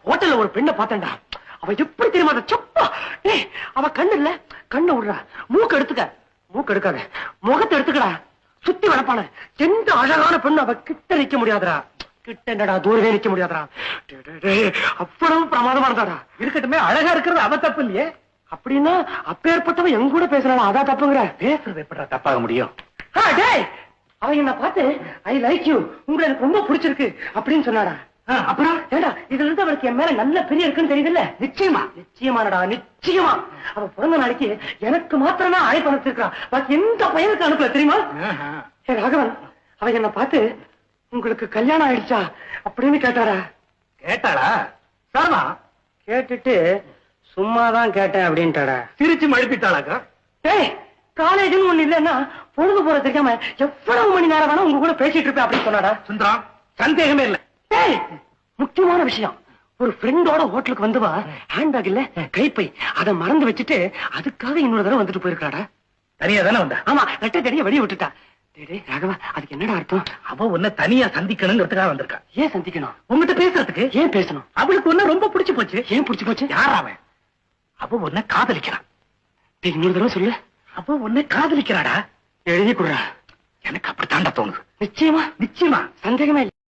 ஹோட்டல்ல ஒரு பெண்ணை பார்த்தேன்டா. அவ எப்படி தெரியுமா அதை சொப்பா. ஏய் அவ கண்ணு இல்ல, கண்ணை விடுறா. மூக்கு எடுத்துக்க, மூக்கு எடுக்காத, முகத்தை எடுத்துக்கடா. சுத்தி வளப்பான எந்த அழகான பெண்ணு அவ கிட்ட நிக்க முடியாதுடா. கிட்ட என்னடா தூரவே நிக்க முடியாதுடா. அவ்வளவு பிரமாதமா இருந்தாடா. இருக்கட்டுமே, அழகா இருக்கிறது அவ தப்பு இல்லையே. அப்படின்னா அப்பேற்பட்டவன் எங்க கூட பேசுறாளா, அதான் தப்புங்கிற? பேசுறது எப்படா தப்பாக முடியும்? அவன் என்ன பார்த்து ஐ லைக் யூ, உங்களை எனக்கு ரொம்ப பிடிச்சிருக்கு அப்படின்னு சொன்னாடா. அப்புறம் ஏடா இதுல இருந்து அவளுக்கு என் மேல நல்ல பெரிய இருக்குன்னு தெரியுதுல்ல? நிச்சயமா, நிச்சயமானடா, நிச்சயமா. அவ பிறந்த நாளைக்கு எனக்கு மாத்திரம் தான் அழைப்பு அனுப்பிச்சிருக்கான், பாக்கி எந்த பையனுக்கு அனுப்பல தெரியுமா? ஏ ராகவன், அவ என்ன பார்த்து உங்களுக்கு கல்யாணம் ஆயிடுச்சா அப்படின்னு கேட்டாடா. கேட்டாளா? சாமா கேட்டுட்டு சும்மாதான் கேட்டேன் அப்படின்ட்டாடா. சிரிச்சு மழுப்பிட்டாளாக்கா? ஏய் காலேஜ்னு ஒண்ணு இல்லன்னா பொழுது போற தெரியாம எவ்வளவு மணி நேரம் வேணா உங்க கூட பேசிட்டு இருப்பேன் அப்படின்னு சொன்னாடா. சுந்தரம், சந்தேகமே இல்ல. ஏய் முக்கியமான விஷயம், ஒரு ஃப்ரெண்டோட ஹோட்டலுக்கு வந்துவா ஹேண்ட்பேக் இல்ல கைப்பை அதை மறந்து வச்சுட்டு அதுக்காக இன்னொரு தடவை வந்துட்டு போயிருக்காடா. தனியா தானே வந்தா? ஆமா, ரெட்டை தடிய வெளியே விட்டுட்டா. ராகவா, அதுக்கு என்னடா அர்த்தம்? அவ உன்னை தனியா சந்திக்கணுங்கிறதுக்காக வந்திருக்கா. ஏன் சந்திக்கணும்? உங்ககிட்ட பேசுறதுக்கு. ஏன் பேசணும்? அவளுக்கு ஒண்ணு ரொம்ப பிடிச்சு போச்சு. ஏன் பிடிச்சு போச்சு? யார் அவன்? அவ உன்னை காதலிக்கிறான். இன்னொரு தடவை சொல்லு. அவ உன்னை காதலிக்கிறாடா. எழுதி கொடுறா. எனக்கு அப்படித்தாண்டா தோணுது. நிச்சயமா? நிச்சயமா, சந்தேகமே இல்லை.